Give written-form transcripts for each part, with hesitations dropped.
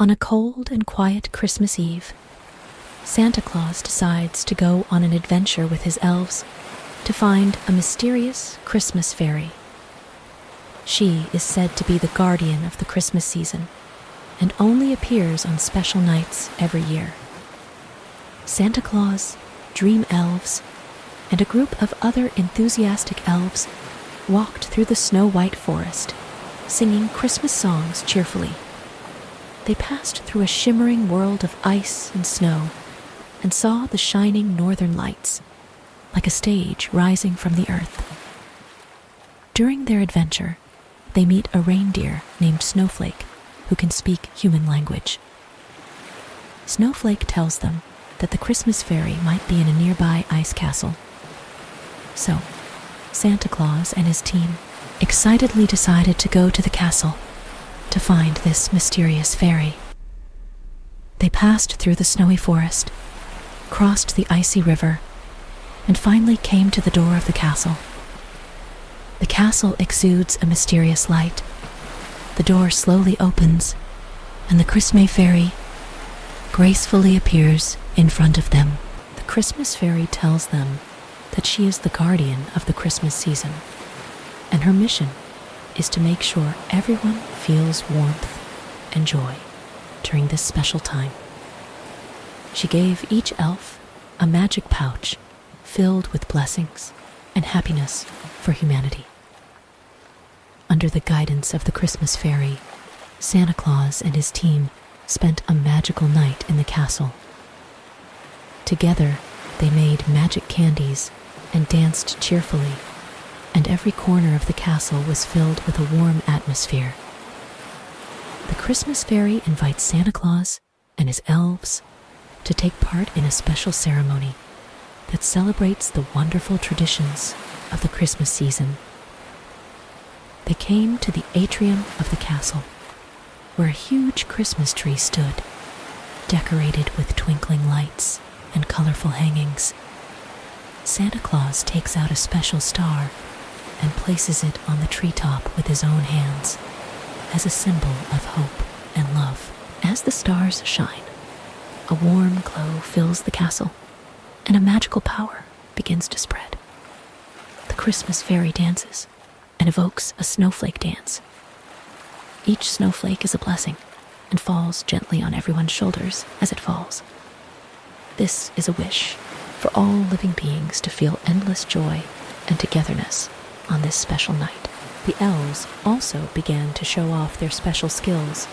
On a cold and quiet Christmas Eve, Santa Claus decides to go on an adventure with his elves to find a mysterious Christmas fairy. She is said to be the guardian of the Christmas season and only appears on special nights every year. Santa Claus, dream elves, and a group of other enthusiastic elves walked through the snow-white forest, singing Christmas songs cheerfully. They passed through a shimmering world of ice and snow and saw the shining northern lights, like a stage rising from the earth. During their adventure, they meet a reindeer named Snowflake who can speak human language. Snowflake tells them that the Christmas fairy might be in a nearby ice castle. So, Santa Claus and his team excitedly decided to go to the castle to find this mysterious fairy. They passed through the snowy forest, crossed the icy river, and finally came to the door of the castle. The castle exudes a mysterious light. The door slowly opens, and the Christmas fairy gracefully appears in front of them. The Christmas fairy tells them that she is the guardian of the Christmas season, and her mission is to make sure everyone feels warmth and joy during this special time. She gave each elf a magic pouch filled with blessings and happiness for humanity. Under the guidance of the Christmas fairy, Santa Claus and his team spent a magical night in the castle. Together, they made magic candies and danced cheerfully, and every corner of the castle was filled with a warm atmosphere. The Christmas fairy invites Santa Claus and his elves to take part in a special ceremony that celebrates the wonderful traditions of the Christmas season. They came to the atrium of the castle, where a huge Christmas tree stood, decorated with twinkling lights and colorful hangings. Santa Claus takes out a special star and places it on the treetop with his own hands as a symbol of hope and love. As the stars shine, a warm glow fills the castle, and a magical power begins to spread. The Christmas fairy dances and evokes a snowflake dance. Each snowflake is a blessing and falls gently on everyone's shoulders as it falls. This is a wish for all living beings to feel endless joy and togetherness on this special night. The elves also began to show off their special skills.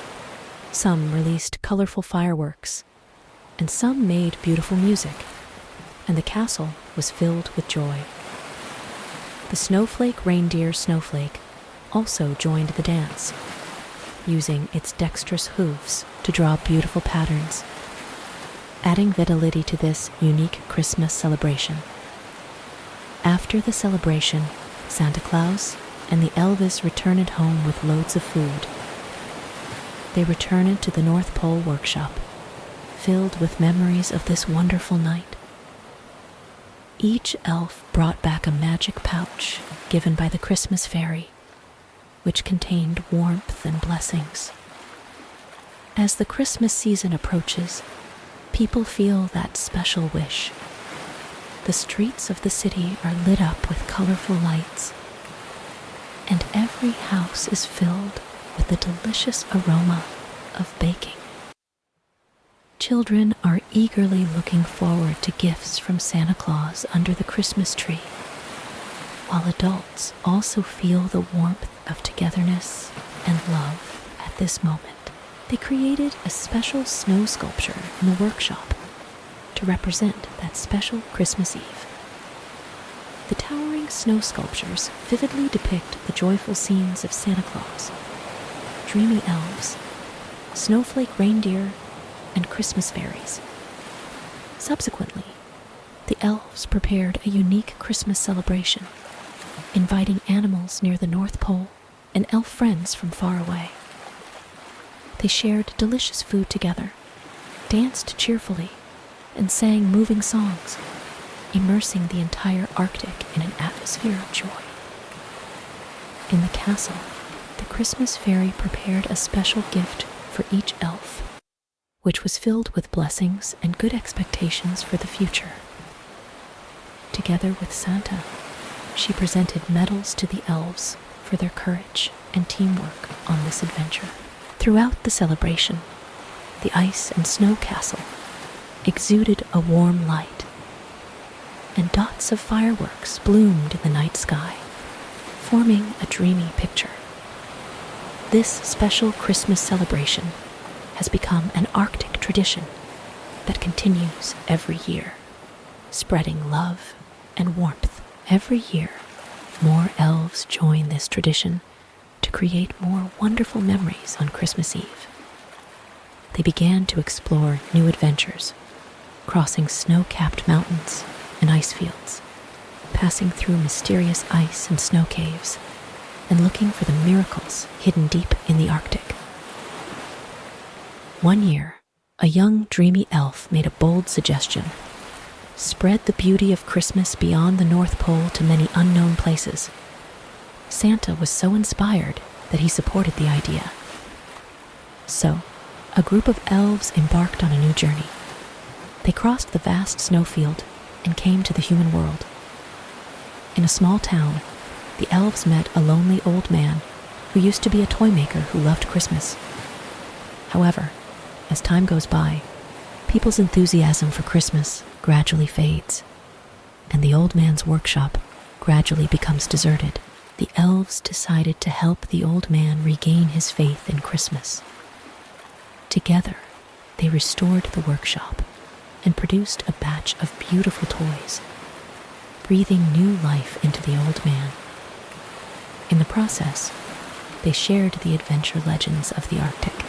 Some released colorful fireworks, and some made beautiful music, and the castle was filled with joy. The snowflake reindeer Snowflake also joined the dance, using its dexterous hooves to draw beautiful patterns, adding vitality to this unique Christmas celebration. After the celebration, Santa Claus and the Elves returned home with loads of food. They returned to the North Pole workshop, filled with memories of this wonderful night. Each elf brought back a magic pouch given by the Christmas fairy, which contained warmth and blessings. As the Christmas season approaches, people feel that special wish. The streets of the city are lit up with colorful lights, and every house is filled with the delicious aroma of baking. Children are eagerly looking forward to gifts from Santa Claus under the Christmas tree, while adults also feel the warmth of togetherness and love at this moment. They created a special snow sculpture in the workshop to represent that special Christmas Eve. The towering snow sculptures vividly depict the joyful scenes of Santa Claus, dreamy elves, snowflake reindeer, and Christmas fairies. Subsequently, the elves prepared a unique Christmas celebration, inviting animals near the North Pole and elf friends from far away. They shared delicious food together, danced cheerfully, and sang moving songs, immersing the entire Arctic in an atmosphere of joy. In the castle, the Christmas fairy prepared a special gift for each elf, which was filled with blessings and good expectations for the future. Together with Santa, she presented medals to the elves for their courage and teamwork on this adventure. Throughout the celebration, the ice and snow castle exuded a warm light, and dots of fireworks bloomed in the night sky, forming a dreamy picture. This special Christmas celebration has become an Arctic tradition that continues every year, spreading love and warmth. Every year, more elves join this tradition to create more wonderful memories on Christmas Eve. They began to explore new adventures, crossing snow-capped mountains and ice fields, passing through mysterious ice and snow caves, and looking for the miracles hidden deep in the Arctic. One year, a young, dreamy elf made a bold suggestion: spread the beauty of Christmas beyond the North Pole to many unknown places. Santa was so inspired that he supported the idea. So, a group of elves embarked on a new journey. They crossed the vast snowfield and came to the human world. In a small town, the elves met a lonely old man who used to be a toy maker who loved Christmas. However, as time goes by, people's enthusiasm for Christmas gradually fades, and the old man's workshop gradually becomes deserted. The elves decided to help the old man regain his faith in Christmas. Together, they restored the workshop and produced a batch of beautiful toys, breathing new life into the old man. In the process, they shared the adventure legends of the Arctic,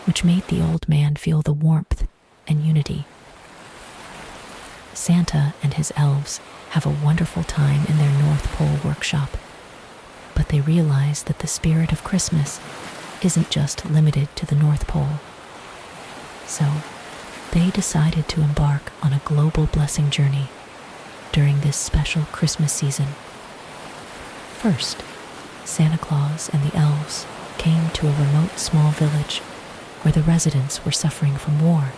which made the old man feel the warmth and unity. Santa and his elves have a wonderful time in their North Pole workshop, but they realize that the spirit of Christmas isn't just limited to the North Pole. So, they decided to embark on a global blessing journey during this special Christmas season. First, Santa Claus and the elves came to a remote small village where the residents were suffering from war.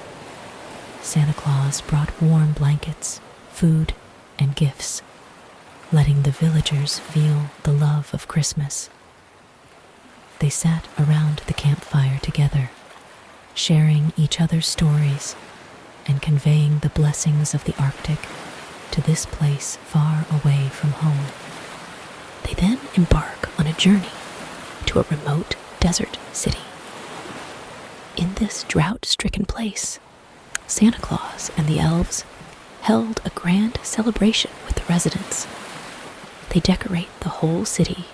Santa Claus brought warm blankets, food, and gifts, letting the villagers feel the love of Christmas. They sat around the campfire together, sharing each other's stories and conveying the blessings of the Arctic to this place far away from home. They then embark on a journey to a remote desert city. In this drought-stricken place, Santa Claus and the elves held a grand celebration with the residents. They decorate the whole city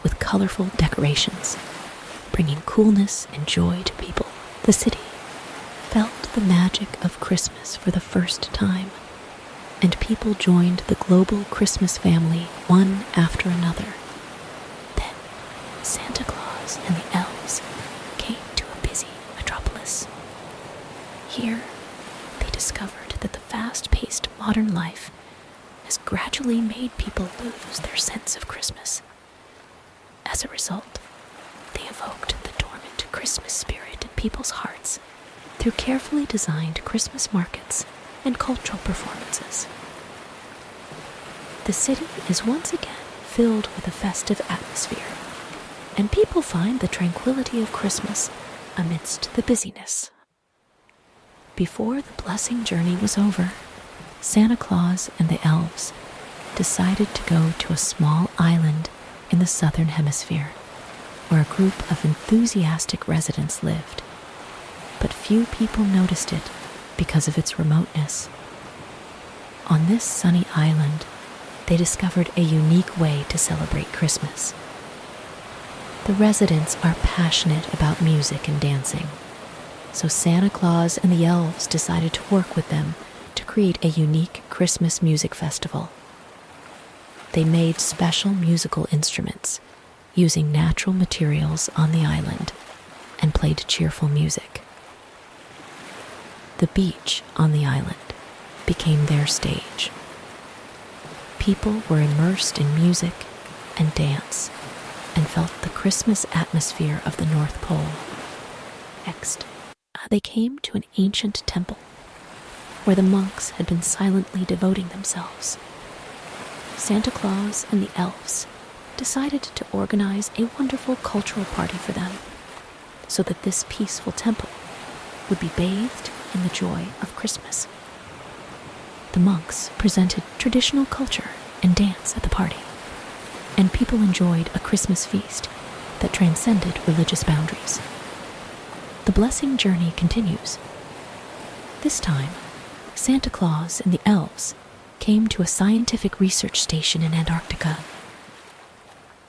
with colorful decorations, bringing coolness and joy to people. The city felt the magic of Christmas for the first time, and people joined the global Christmas family one after another. Then, Santa Claus and the elves came to a busy metropolis. Here, they discovered that the fast-paced modern life has gradually made people lose their sense of Christmas. As a result, they evoked the dormant Christmas spirit in people's hearts through carefully designed Christmas markets and cultural performances. The city is once again filled with a festive atmosphere, and people find the tranquility of Christmas amidst the busyness. Before the blessing journey was over, Santa Claus and the elves decided to go to a small island in the southern hemisphere, where a group of enthusiastic residents lived. But few people noticed it because of its remoteness. On this sunny island, they discovered a unique way to celebrate Christmas. The residents are passionate about music and dancing, so Santa Claus and the elves decided to work with them to create a unique Christmas music festival. They made special musical instruments using natural materials on the island and played cheerful music. The beach on the island became their stage. People were immersed in music and dance and felt the Christmas atmosphere of the North Pole. Next, they came to an ancient temple where the monks had been silently devoting themselves. Santa Claus and the elves decided to organize a wonderful cultural party for them so that this peaceful temple would be bathed in the joy of Christmas. The monks presented traditional culture and dance at the party, and people enjoyed a Christmas feast that transcended religious boundaries. The blessing journey continues. This time, Santa Claus and the elves came to a scientific research station in Antarctica.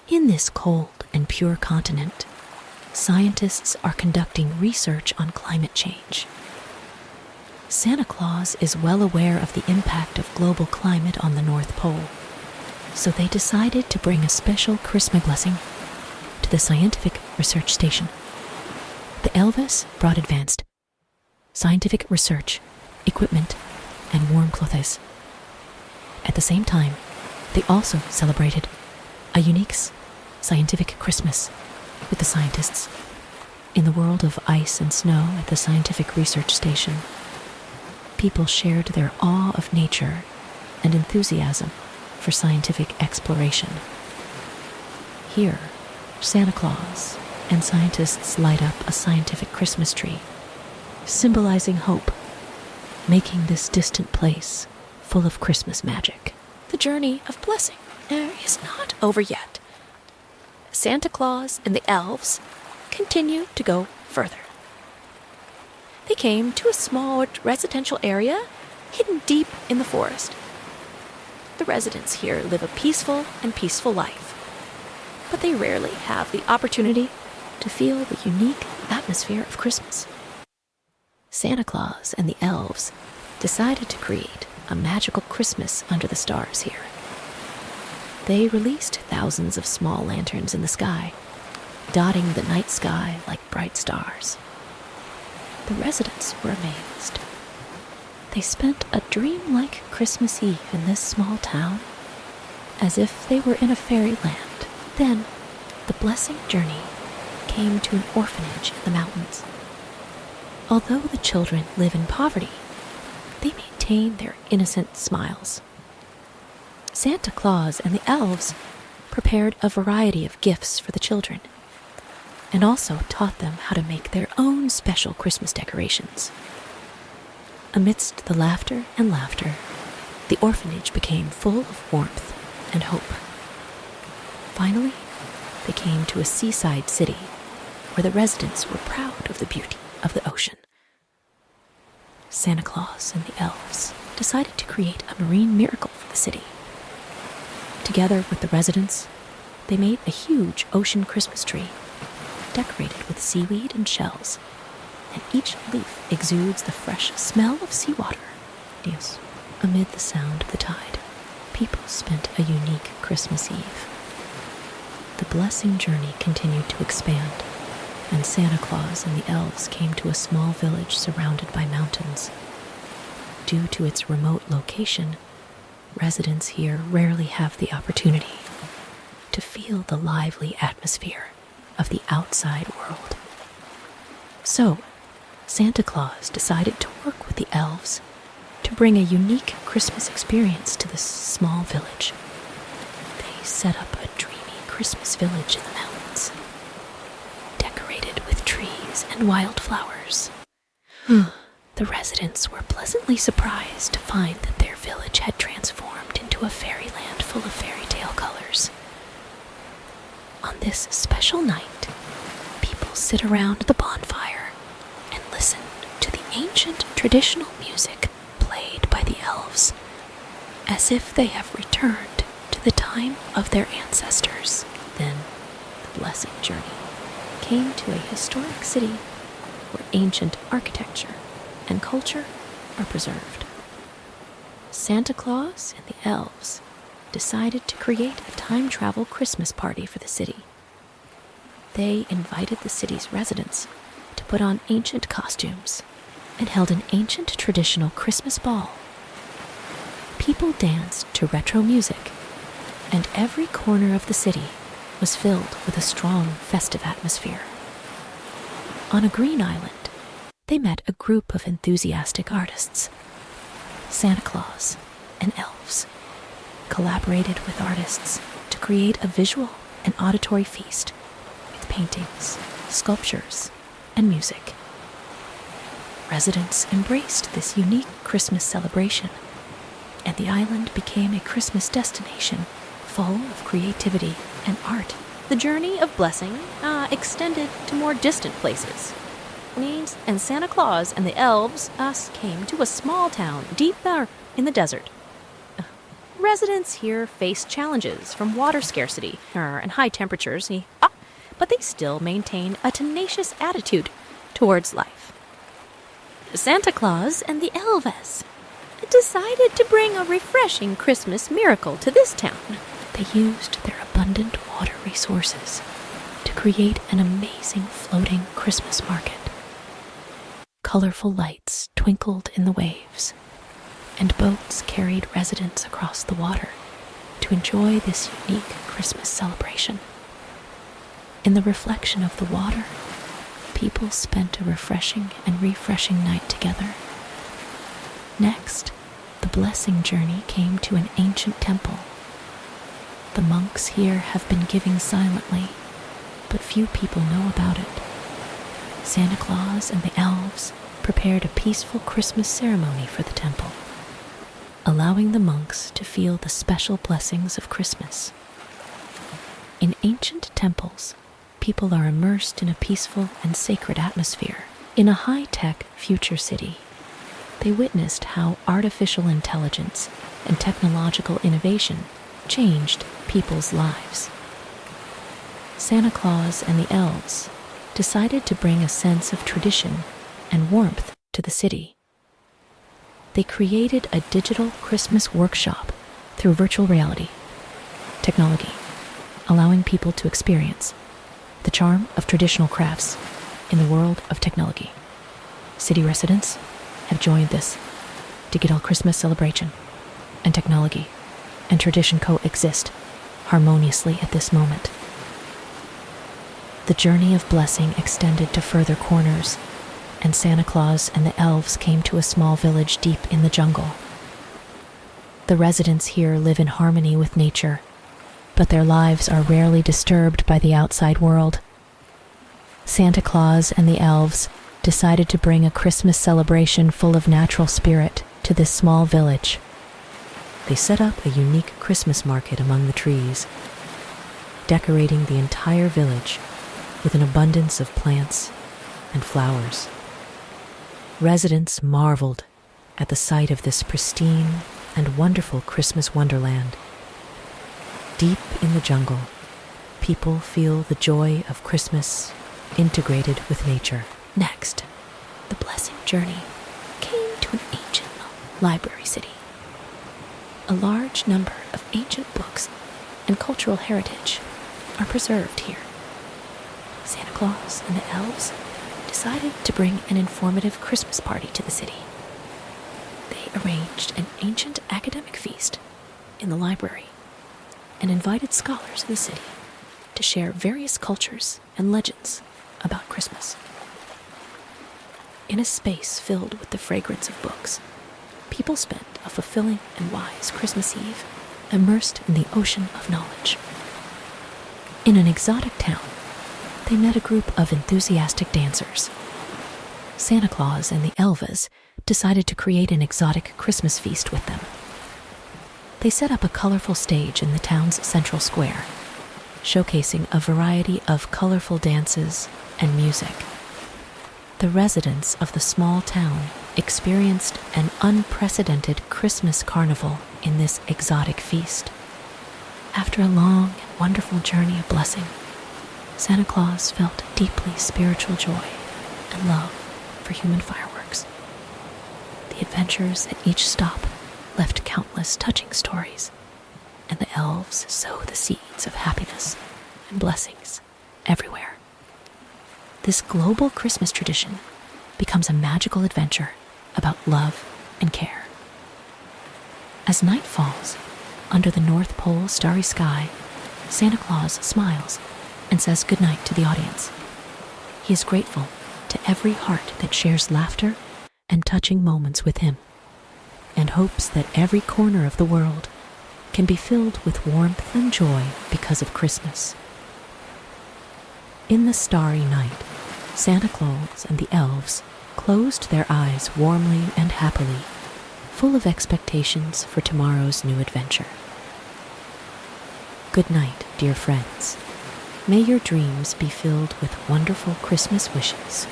In this cold and pure continent, scientists are conducting research on climate change. Santa Claus is well aware of the impact of global climate on the North Pole, so they decided to bring a special Christmas blessing to the scientific research station. The Elves brought advanced scientific research, equipment, and warm clothes. At the same time, they also celebrated a unique scientific Christmas with the scientists. In the world of ice and snow at the scientific research station, people shared their awe of nature and enthusiasm for scientific exploration. Here, Santa Claus and scientists light up a scientific Christmas tree, symbolizing hope, making this distant place full of Christmas magic. The journey of blessing is not over yet. Santa Claus and the elves continue to go further. They came to a small residential area hidden deep in the forest. The residents here live a peaceful life, but they rarely have the opportunity to feel the unique atmosphere of Christmas. Santa Claus and the elves decided to create a magical Christmas under the stars here. They released thousands of small lanterns in the sky, dotting the night sky like bright stars. The residents were amazed. They spent a dreamlike Christmas Eve in this small town, as if they were in a fairyland. Then, the blessing journey came to an orphanage in the mountains. Although the children live in poverty, they maintain their innocent smiles. Santa Claus and the elves prepared a variety of gifts for the children, and also taught them how to make their own special Christmas decorations. Amidst the laughter and laughter, the orphanage became full of warmth and hope. Finally, they came to a seaside city where the residents were proud of the beauty of the ocean. Santa Claus and the elves decided to create a marine miracle for the city. Together with the residents, they made a huge ocean Christmas tree, decorated with seaweed and shells, and each leaf exudes the fresh smell of seawater. Yes, amid the sound of the tide, people spent a unique Christmas Eve. The blessing journey continued to expand, and Santa Claus and the elves came to a small village surrounded by mountains. Due to its remote location, residents here rarely have the opportunity to feel the lively atmosphere of the outside world. So, Santa Claus decided to work with the elves to bring a unique Christmas experience to this small village. They set up a dreamy Christmas village in the mountains, decorated with trees and wildflowers. The residents were pleasantly surprised to find that their village had transformed into a fairyland full of fairy tale colors. On this special night, people sit around the bonfire and listen to the ancient traditional music played by the elves, as if they have returned to the time of their ancestors. Then, the blessing journey came to a historic city where ancient architecture and culture are preserved. Santa Claus and the elves decided to create a time travel Christmas party for the city. They invited the city's residents to put on ancient costumes and held an ancient traditional Christmas ball. People danced to retro music, and every corner of the city was filled with a strong festive atmosphere. On a green island, they met a group of enthusiastic artists. SantaClaus and Elves collaborated with artists to create a visual and auditory feast with paintings, sculptures, and music. Residents embraced this unique Christmas celebration, and the island became a Christmas destination full of creativity and art. The journey of blessing extended to more distant places. And Santa Claus and the Elves came to a small town deep there in the desert. Residents here faced challenges from water scarcity and high temperatures, but they still maintained a tenacious attitude towards life. Santa Claus and the Elves decided to bring a refreshing Christmas miracle to this town. They used their abundant water resources to create an amazing floating Christmas market. Colorful lights twinkled in the waves, and boats carried residents across the water to enjoy this unique Christmas celebration. In the reflection of the water, people spent a refreshing and refreshing night together. Next, the blessing journey came to an ancient temple. The monks here have been giving silently, but few people know about it. Santa Claus and the Elves prepared a peaceful Christmas ceremony for the temple, allowing the monks to feel the special blessings of Christmas. In ancient temples, people are immersed in a peaceful and sacred atmosphere. In a high-tech future city, they witnessed how artificial intelligence and technological innovation changed people's lives. Santa Claus and the Elves decided to bring a sense of tradition and warmth to the city. They created a digital Christmas workshop through virtual reality technology, allowing people to experience the charm of traditional crafts in the world of technology. City residents have joined this digital Christmas celebration, and technology and tradition coexist harmoniously at this moment. The journey of blessing extended to further corners, and Santa Claus and the Elves came to a small village deep in the jungle. The residents here live in harmony with nature, but their lives are rarely disturbed by the outside world. Santa Claus and the Elves decided to bring a Christmas celebration full of natural spirit to this small village. They set up a unique Christmas market among the trees, decorating the entire village with an abundance of plants and flowers. Residents marveled at the sight of this pristine and wonderful Christmas wonderland. Deep in the jungle, people feel the joy of Christmas integrated with nature. Next, the blessing journey came to an ancient library city. A large number of ancient books and cultural heritage are preserved here. Santa Claus and the Elves decided to bring an informative Christmas party to the city. They arranged an ancient academic feast in the library and invited scholars in the city to share various cultures and legends about Christmas. In a space filled with the fragrance of books, people spent a fulfilling and wise Christmas Eve immersed in the ocean of knowledge. In an exotic town, they met a group of enthusiastic dancers. Santa Claus and the Elves decided to create an exotic Christmas feast with them. They set up a colorful stage in the town's central square, showcasing a variety of colorful dances and music. The residents of the small town experienced an unprecedented Christmas carnival in this exotic feast. After a long and wonderful journey of blessing, Santa Claus felt deeply spiritual joy and love for human fireworks. The adventures at each stop left countless touching stories, and the elves sow the seeds of happiness and blessings everywhere. This global Christmas tradition becomes a magical adventure about love and care. As night falls, under the North Pole starry sky, Santa Claus smiles and says goodnight to the audience. He is grateful to every heart that shares laughter and touching moments with him, and hopes that every corner of the world can be filled with warmth and joy because of Christmas. In the starry night, Santa Claus and the elves closed their eyes warmly and happily, full of expectations for tomorrow's new adventure. Good night, dear friends. May your dreams be filled with wonderful Christmas wishes.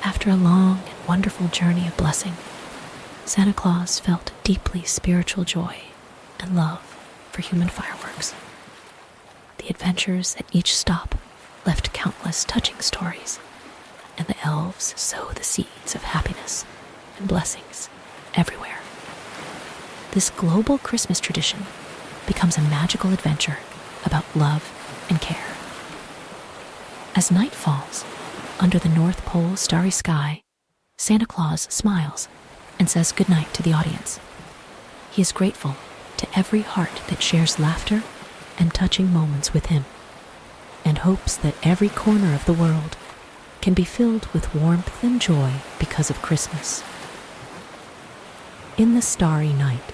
After a long and wonderful journey of blessing, Santa Claus felt deeply spiritual joy and love for human fireworks. The adventures at each stop left countless touching stories, and the elves sow the seeds of happiness and blessings everywhere. This global Christmas tradition becomes a magical adventure about love and care. As night falls, under the North Pole's starry sky, Santa Claus smiles and says goodnight to the audience. He is grateful to every heart that shares laughter and touching moments with him, and hopes that every corner of the world can be filled with warmth and joy because of Christmas. In the starry night,